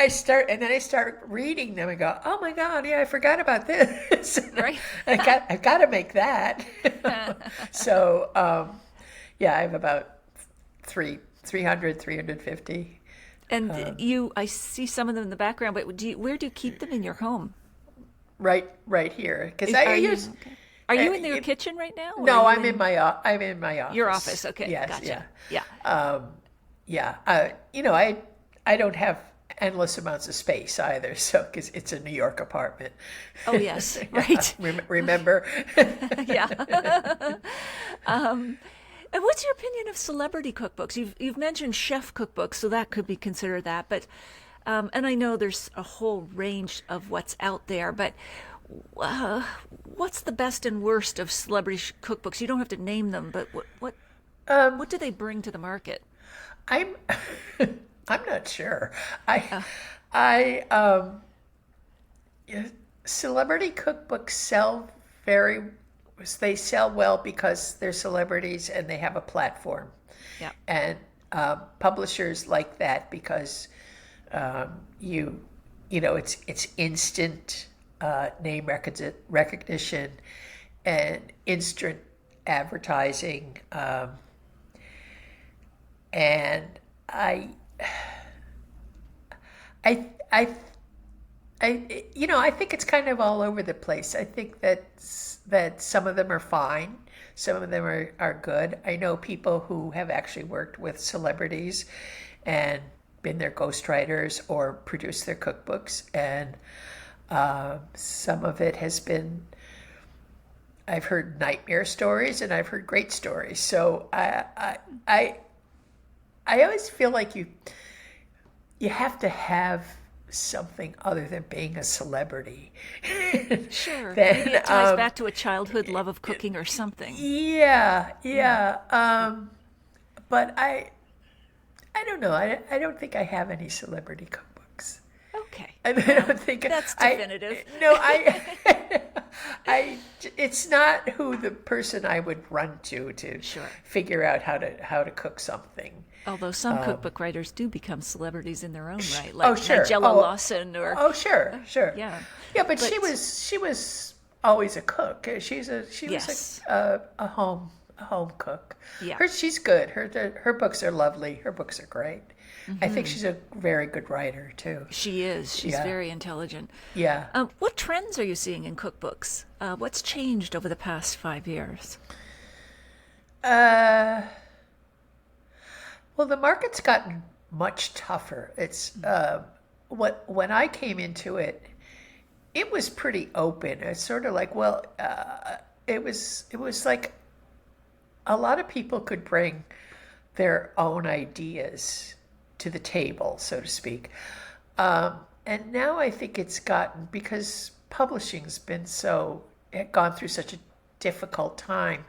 Speaker 2: start, and then I start reading them and go, oh my God, yeah, I forgot about this.
Speaker 1: Right.
Speaker 2: I've got to make that. So, yeah, I have about 300, 350.
Speaker 1: And I see some of them in the background, but where do you keep them in your home?
Speaker 2: Right here, because
Speaker 1: Are you in your kitchen right now? or
Speaker 2: No,
Speaker 1: are you
Speaker 2: I'm in my office.
Speaker 1: your office. Okay,
Speaker 2: Yes,
Speaker 1: gotcha.
Speaker 2: yeah.
Speaker 1: Yeah.
Speaker 2: Yeah, I don't have endless amounts of space either, so because it's a New York apartment.
Speaker 1: Oh yes, right.
Speaker 2: Remember?
Speaker 1: Yeah. And what's your opinion of celebrity cookbooks? You've mentioned chef cookbooks, so that could be considered that. But and I know there's a whole range of what's out there, but what's the best and worst of celebrity cookbooks? You don't have to name them, but what do they bring to the market?
Speaker 2: I'm I'm not sure. Yeah, celebrity cookbooks sell very, they sell well because they're celebrities and they have a platform.
Speaker 1: Yeah.
Speaker 2: And publishers like that because you know it's instant name recognition and instant advertising, and I I I think it's kind of all over the place. I think that some of them are fine, some of them are good. I know people who have actually worked with celebrities and been their ghostwriters or produced their cookbooks, and some of it has been. I've heard nightmare stories and I've heard great stories. So I always feel like you have to have something other than being a celebrity.
Speaker 1: Sure.
Speaker 2: Then,
Speaker 1: Maybe it ties back to a childhood love of cooking or something.
Speaker 2: yeah. But I don't know. I don't think I have any celebrity cookbooks.
Speaker 1: Okay.
Speaker 2: I don't think
Speaker 1: That's definitive.
Speaker 2: No, it's not who the person I would run to
Speaker 1: Sure.
Speaker 2: figure out how to cook something.
Speaker 1: Although some cookbook writers do become celebrities in their own right,
Speaker 2: Oh,
Speaker 1: like
Speaker 2: sure.
Speaker 1: Nigella
Speaker 2: Oh,
Speaker 1: Lawson or
Speaker 2: Oh, sure.
Speaker 1: yeah.
Speaker 2: But she was always a cook. She was
Speaker 1: Yes.
Speaker 2: a home cook.
Speaker 1: Yeah.
Speaker 2: She's good. Her books are lovely. Her books are great. I think she's a very good writer too.
Speaker 1: She is. She's
Speaker 2: Yeah.
Speaker 1: very intelligent.
Speaker 2: Yeah.
Speaker 1: What trends are you seeing in cookbooks? What's changed over the past 5 years?
Speaker 2: Well, the market's gotten much tougher. It's when I came into it, it was pretty open. It's sort of like, well, it was like a lot of people could bring their own ideas to the table, so to speak. And now I think it's gotten, because publishing's been gone through such a difficult time,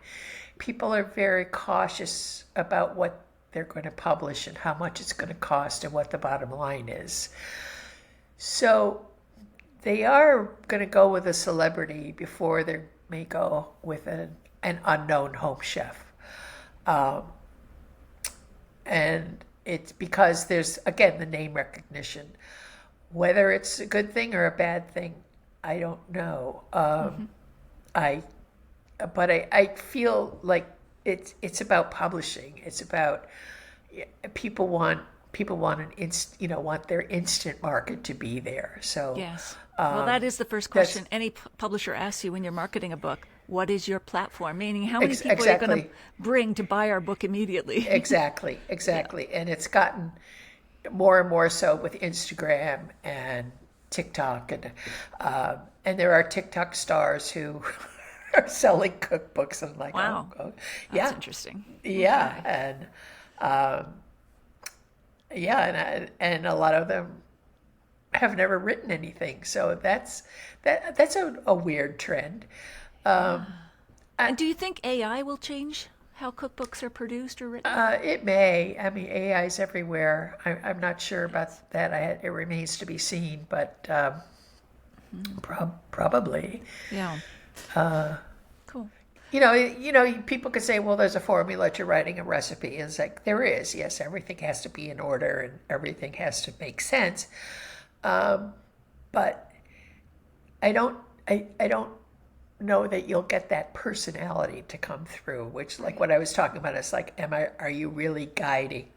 Speaker 2: people are very cautious about what they're going to publish and how much it's going to cost and what the bottom line is. So they are going to go with a celebrity before they may go with an unknown home chef. And it's because there's, again, the name recognition. Whether it's a good thing or a bad thing, I don't know. I feel like it's about publishing. It's about people want want their instant market to be there. So
Speaker 1: Yes. Well, that is the first question any publisher asks you when you're marketing a book. What is your platform? Meaning, how many people are you going to bring to buy our book immediately?
Speaker 2: Exactly. Yeah. And it's gotten more and more so with Instagram and TikTok, and there are TikTok stars who are selling cookbooks. And I'm like,
Speaker 1: wow,
Speaker 2: oh,
Speaker 1: that's interesting.
Speaker 2: Yeah,
Speaker 1: Okay.
Speaker 2: and a lot of them have never written anything, so that's a weird trend.
Speaker 1: And do you think AI will change how cookbooks are produced or written?
Speaker 2: It may. I mean, AI is everywhere. I'm not sure about that. It remains to be seen, but probably.
Speaker 1: Yeah. Cool.
Speaker 2: People could say, well, there's a formula to writing a recipe. And it's like, there is. Yes, everything has to be in order and everything has to make sense. But I don't know that you'll get that personality to come through, which, like what I was talking about, it's like, are you really guiding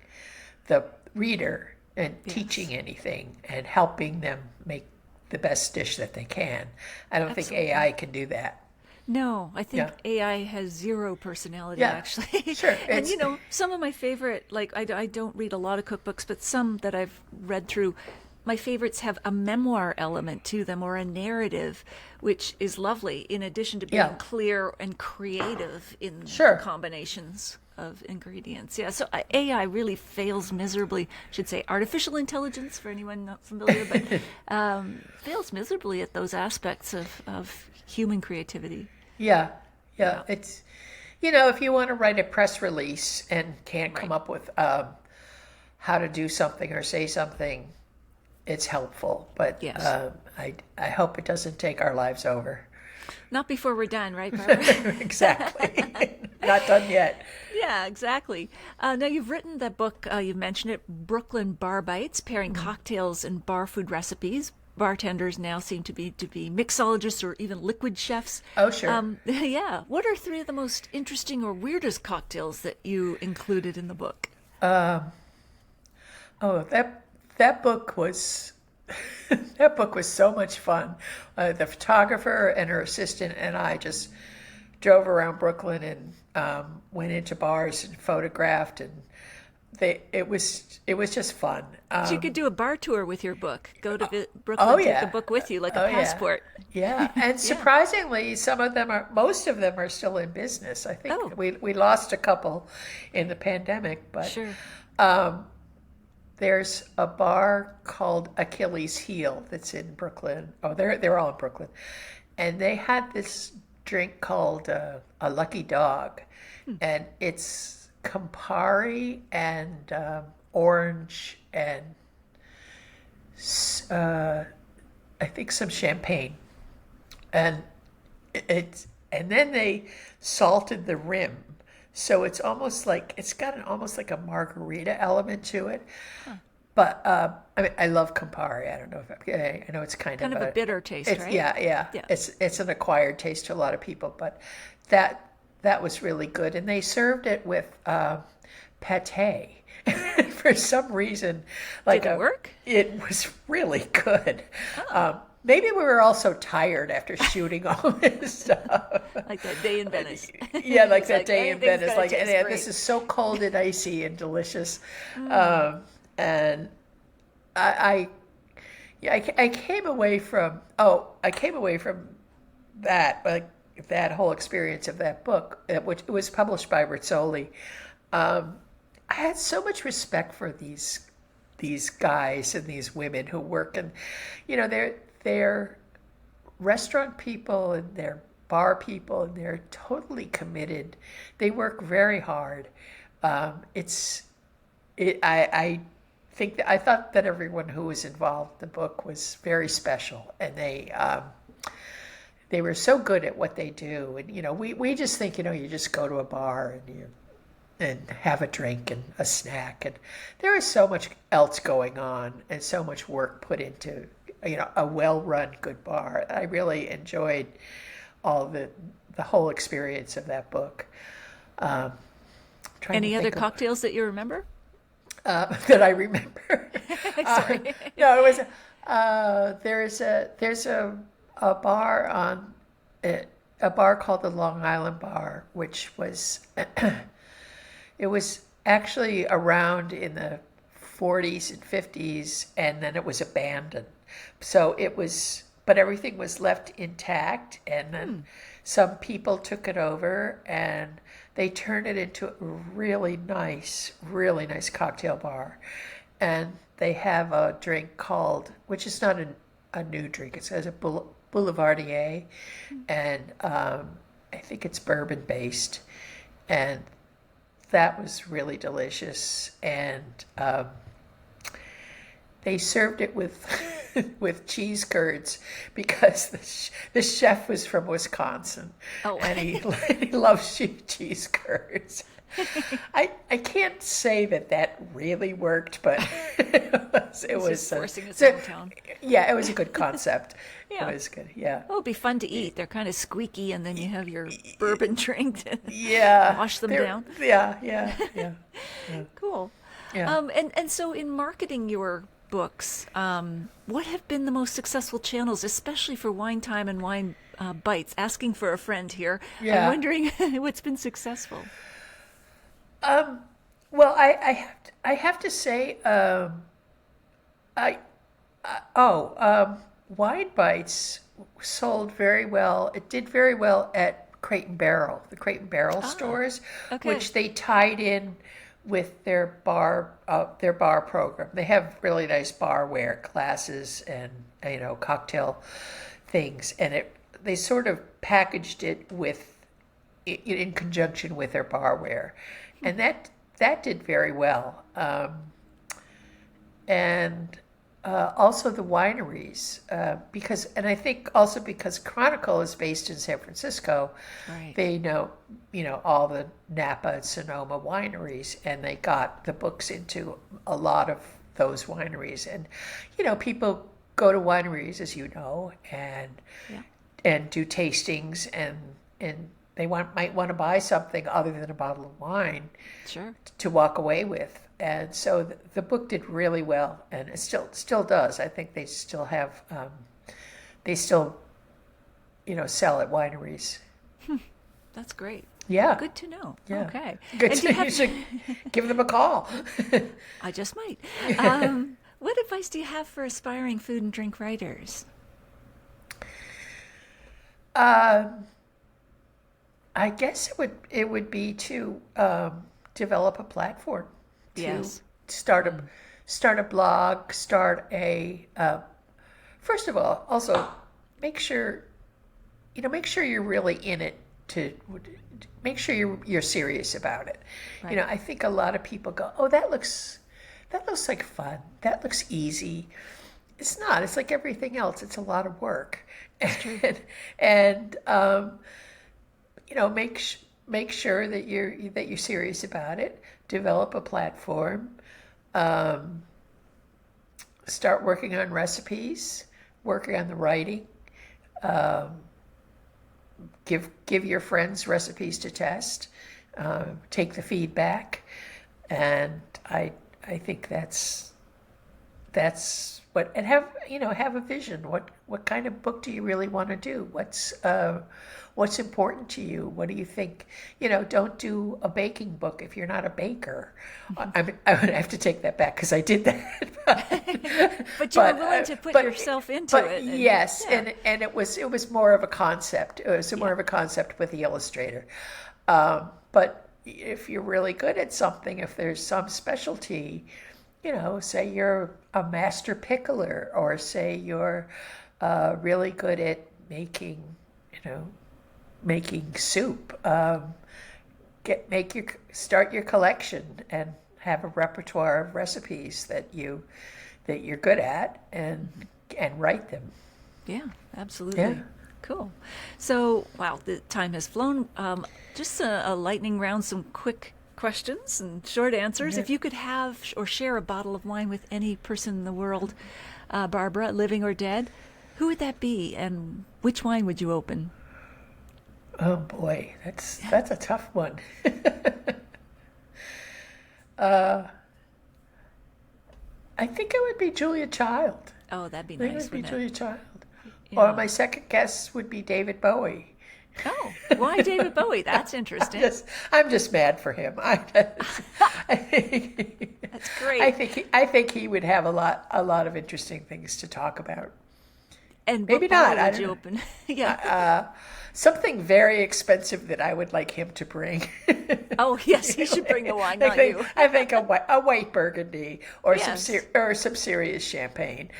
Speaker 2: the reader and teaching anything and helping them make the best dish that they can? I don't think AI can do that.
Speaker 1: No, I think AI has zero personality, actually.
Speaker 2: Sure.
Speaker 1: And some of my favorite, like I don't read a lot of cookbooks, but some that I've read through, my favorites have a memoir element to them or a narrative, which is lovely, in addition to being clear and creative in combinations of ingredients. Yeah, so AI really fails miserably. I should say artificial intelligence, for anyone not familiar, but fails miserably at those aspects of human creativity.
Speaker 2: Yeah. It's, if you want to write a press release and can't come up with how to do something or say something, it's helpful. But
Speaker 1: Yes.
Speaker 2: I hope it doesn't take our lives over.
Speaker 1: Not before we're done, right, Barbara?
Speaker 2: Exactly. Not done yet.
Speaker 1: Yeah, exactly. Now, you've written that book, you've mentioned it, Brooklyn Bar Bites, pairing cocktails and bar food recipes. Bartenders now seem to be mixologists or even liquid chefs.
Speaker 2: Oh, sure.
Speaker 1: Yeah. What are three of the most interesting or weirdest cocktails that you included in the book?
Speaker 2: Oh, that book was that book was so much fun. The photographer and her assistant and I just drove around Brooklyn and went into bars and photographed, and it was just fun.
Speaker 1: So you could do a bar tour with your book. Go to Brooklyn,
Speaker 2: Oh
Speaker 1: take
Speaker 2: yeah,
Speaker 1: the book with you like a
Speaker 2: oh yeah,
Speaker 1: passport.
Speaker 2: yeah. And surprisingly, most of them are still in business. I think
Speaker 1: Oh.
Speaker 2: we lost a couple in the pandemic, but
Speaker 1: Sure.
Speaker 2: there's a bar called Achilles Heel that's in Brooklyn. Oh, they're all in Brooklyn, and they had this drink called a Lucky Dog, and it's Campari and orange and I think some champagne, and and then they salted the rim. So it's almost like it's got almost like a margarita element to it. But I mean, I love Campari. I don't know if I know it's kind
Speaker 1: of a bitter taste,
Speaker 2: it's,
Speaker 1: right?
Speaker 2: Yeah.
Speaker 1: Yeah.
Speaker 2: It's an acquired taste to a lot of people, but that was really good, and they served it with pate. For some reason, like
Speaker 1: Did it work?
Speaker 2: it was really good. Maybe we were all so tired after shooting all this stuff.
Speaker 1: Like that day in Venice.
Speaker 2: Yeah, like
Speaker 1: It's
Speaker 2: that day in
Speaker 1: everything's
Speaker 2: Venice.
Speaker 1: gotta
Speaker 2: Like,
Speaker 1: taste
Speaker 2: and
Speaker 1: great.
Speaker 2: this is so cold and icy and delicious. And I, yeah, I came away from that, like that whole experience of that book, which was published by Rizzoli. I had so much respect for these guys and these women who work, and they're restaurant people and they're bar people, and they're totally committed. They work very hard. I think that I thought that everyone who was involved in the book was very special, and they were so good at what they do. And we just think you just go to a bar and have a drink and a snack, and there is so much else going on and so much work put into a well-run good bar. I really enjoyed all the whole experience of that book.
Speaker 1: Any other cocktails that you remember?
Speaker 2: That I remember?
Speaker 1: Sorry.
Speaker 2: No, it was there's a bar on a bar called the Long Island Bar, which was it was actually around in the 40s and 50s, and then it was abandoned. So but everything was left intact, and then some people took it over and they turned it into a really nice cocktail bar. And they have a drink which is not a new drink, it says a Boulevardier, and I think it's bourbon based, and that was really delicious. And they served it with with cheese curds because the chef was from Wisconsin.
Speaker 1: Oh.
Speaker 2: And he loves cheese curds. I can't say that really worked, but it was
Speaker 1: just forcing its own town.
Speaker 2: Yeah, it was a good concept.
Speaker 1: Yeah.
Speaker 2: It was good. Yeah.
Speaker 1: Oh, it'd be fun to eat. They're kind of squeaky, and then you have your bourbon drink to
Speaker 2: Yeah.
Speaker 1: wash them down.
Speaker 2: Yeah.
Speaker 1: Cool.
Speaker 2: Yeah.
Speaker 1: And so in marketing your books, what have been the most successful channels, especially for Wine Time and Wine Bites? Asking for a friend here.
Speaker 2: Yeah.
Speaker 1: I'm wondering what's been successful.
Speaker 2: Well, I have to say, Wine Bites sold very well. It did very well at Crate and Barrel, the Crate and Barrel stores,
Speaker 1: okay.
Speaker 2: which they tied in with their bar program. They have really nice barware classes and cocktail things, and they sort of packaged it in conjunction with their barware, and that did very well. And also the wineries, and I think also because Chronicle is based in San Francisco,
Speaker 1: Right.
Speaker 2: they know, all the Napa and Sonoma wineries, and they got the books into a lot of those wineries. And, people go to wineries, as you know, and
Speaker 1: Yeah.
Speaker 2: do tastings, and they might want to buy something other than a bottle of wine
Speaker 1: Sure.
Speaker 2: to walk away with. And so the book did really well, and it still does. I think they still have they still sell at wineries.
Speaker 1: That's great.
Speaker 2: Yeah,
Speaker 1: Good to know.
Speaker 2: yeah.
Speaker 1: Okay.
Speaker 2: Good.
Speaker 1: And do you have,
Speaker 2: You should give them a call.
Speaker 1: I just might. What advice do you have for aspiring food and drink writers?
Speaker 2: I guess it would be to develop a platform, to
Speaker 1: Yes.
Speaker 2: start a blog, start a first of all, also make sure you're really in it, to make sure you're serious about it.
Speaker 1: Right.
Speaker 2: I think a lot of people go, "Oh, that looks like fun. That looks easy." It's not. It's like everything else. It's a lot of work. And make sure that you're serious about it. Develop a platform. Start working on recipes. Working on the writing. Give your friends recipes to test. Take the feedback, and I think that's what, and have a vision. What kind of book do you really want to do? What's important to you? What do you think? Don't do a baking book if you're not a baker. I would have to take that back because I did that.
Speaker 1: But you were willing to put yourself into it.
Speaker 2: Yes,
Speaker 1: yeah.
Speaker 2: and it was more of a concept. It was more of a concept with the illustrator. But if you're really good at something, if there's some specialty, say you're a master pickler, or say you're really good at making soup. Start your collection and have a repertoire of recipes that you're good at, and write them.
Speaker 1: Yeah, absolutely.
Speaker 2: Yeah.
Speaker 1: Cool. So, wow, the time has flown. Just a lightning round, some quick questions and short answers.
Speaker 2: Yeah.
Speaker 1: If you could have or share a bottle of wine with any person in the world, Barbara, living or dead, who would that be, and which wine would you open?
Speaker 2: Oh boy, that's a tough one. I think it would be Julia Child.
Speaker 1: Oh, that'd be
Speaker 2: I think
Speaker 1: nice,
Speaker 2: it would be
Speaker 1: wouldn't
Speaker 2: Julia
Speaker 1: it?
Speaker 2: Child.
Speaker 1: Yeah.
Speaker 2: Or my second guess would be David Bowie.
Speaker 1: Oh, why David Bowie? That's interesting.
Speaker 2: I'm just mad for him. I think,
Speaker 1: That's great.
Speaker 2: I think he would have a lot of interesting things to talk about.
Speaker 1: And
Speaker 2: Maybe
Speaker 1: what bottle
Speaker 2: not, I
Speaker 1: would you
Speaker 2: don't
Speaker 1: open? Yeah.
Speaker 2: Something very expensive that I would like him to bring.
Speaker 1: Oh, yes, he should bring the wine, not you.
Speaker 2: I think a white Burgundy, or
Speaker 1: Yes.
Speaker 2: some serious champagne.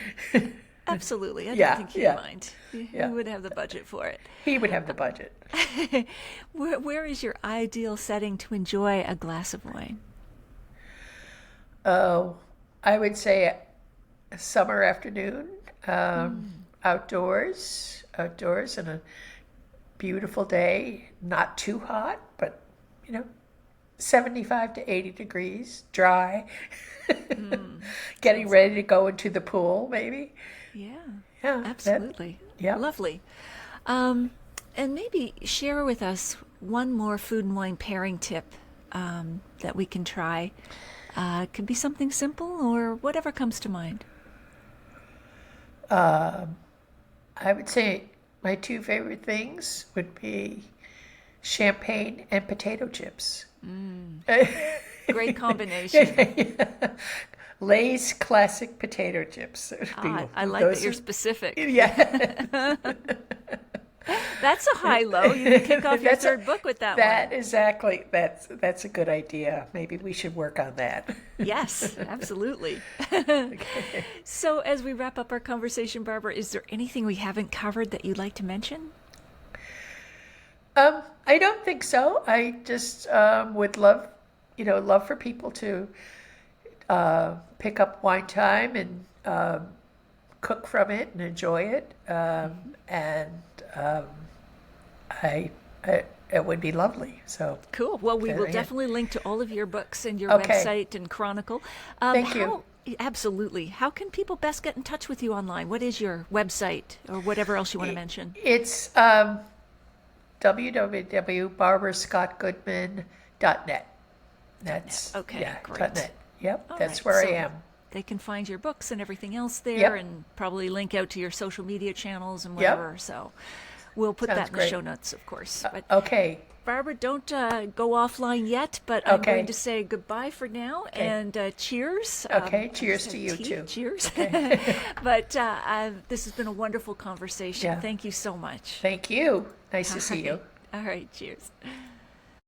Speaker 1: Absolutely. I
Speaker 2: Yeah,
Speaker 1: don't think he'd
Speaker 2: yeah,
Speaker 1: mind. He
Speaker 2: yeah.
Speaker 1: would have the budget for it.
Speaker 2: He would have the budget.
Speaker 1: Where is your ideal setting to enjoy a glass of wine?
Speaker 2: Oh, I would say a summer afternoon, outdoors, and a beautiful day, not too hot, but 75 to 80 degrees, dry. Getting ready to go into the pool, maybe.
Speaker 1: Yeah,
Speaker 2: Yeah,
Speaker 1: absolutely.
Speaker 2: yeah.
Speaker 1: Lovely. And maybe share with us one more food and wine pairing tip that we can try. It could be something simple or whatever comes to mind.
Speaker 2: I would say my two favorite things would be champagne and potato chips.
Speaker 1: Great combination.
Speaker 2: Lay's classic potato chips.
Speaker 1: I like that you're specific.
Speaker 2: Yeah.
Speaker 1: That's a high-low. You can kick off your third book with that one.
Speaker 2: Exactly. That's a good idea. Maybe we should work on that.
Speaker 1: Yes, absolutely. So as we wrap up our conversation, Barbara, is there anything we haven't covered that you'd like to mention?
Speaker 2: I don't think so. I just would love for people to pick up Wine Time and cook from it and enjoy it. And I it would be lovely. So
Speaker 1: Cool. Well, we will
Speaker 2: yeah.
Speaker 1: definitely link to all of your books and your
Speaker 2: Okay.
Speaker 1: website and chronicle.
Speaker 2: Thank you.
Speaker 1: Absolutely. How can people best get in touch with you online? What is your website or whatever else you want to mention?
Speaker 2: It's www.barabrascott-Goodman.net. That's
Speaker 1: Okay,
Speaker 2: yeah,
Speaker 1: great.
Speaker 2: .net. Yep,
Speaker 1: All
Speaker 2: that's
Speaker 1: right,
Speaker 2: where
Speaker 1: so
Speaker 2: I am.
Speaker 1: They can find your books and everything else there,
Speaker 2: Yep.
Speaker 1: and probably link out to your social media channels and
Speaker 2: Yep.
Speaker 1: whatever. So we'll put
Speaker 2: Sounds
Speaker 1: that in the
Speaker 2: great.
Speaker 1: show notes, of course. But
Speaker 2: Okay.
Speaker 1: Barbara, don't go offline yet, but I'm
Speaker 2: Okay.
Speaker 1: going to say goodbye for now and cheers.
Speaker 2: Okay, cheers to you
Speaker 1: tea,
Speaker 2: too.
Speaker 1: Cheers. But this has been a wonderful conversation.
Speaker 2: Yeah.
Speaker 1: Thank you so much.
Speaker 2: Thank you. Nice to see you.
Speaker 1: All right, cheers.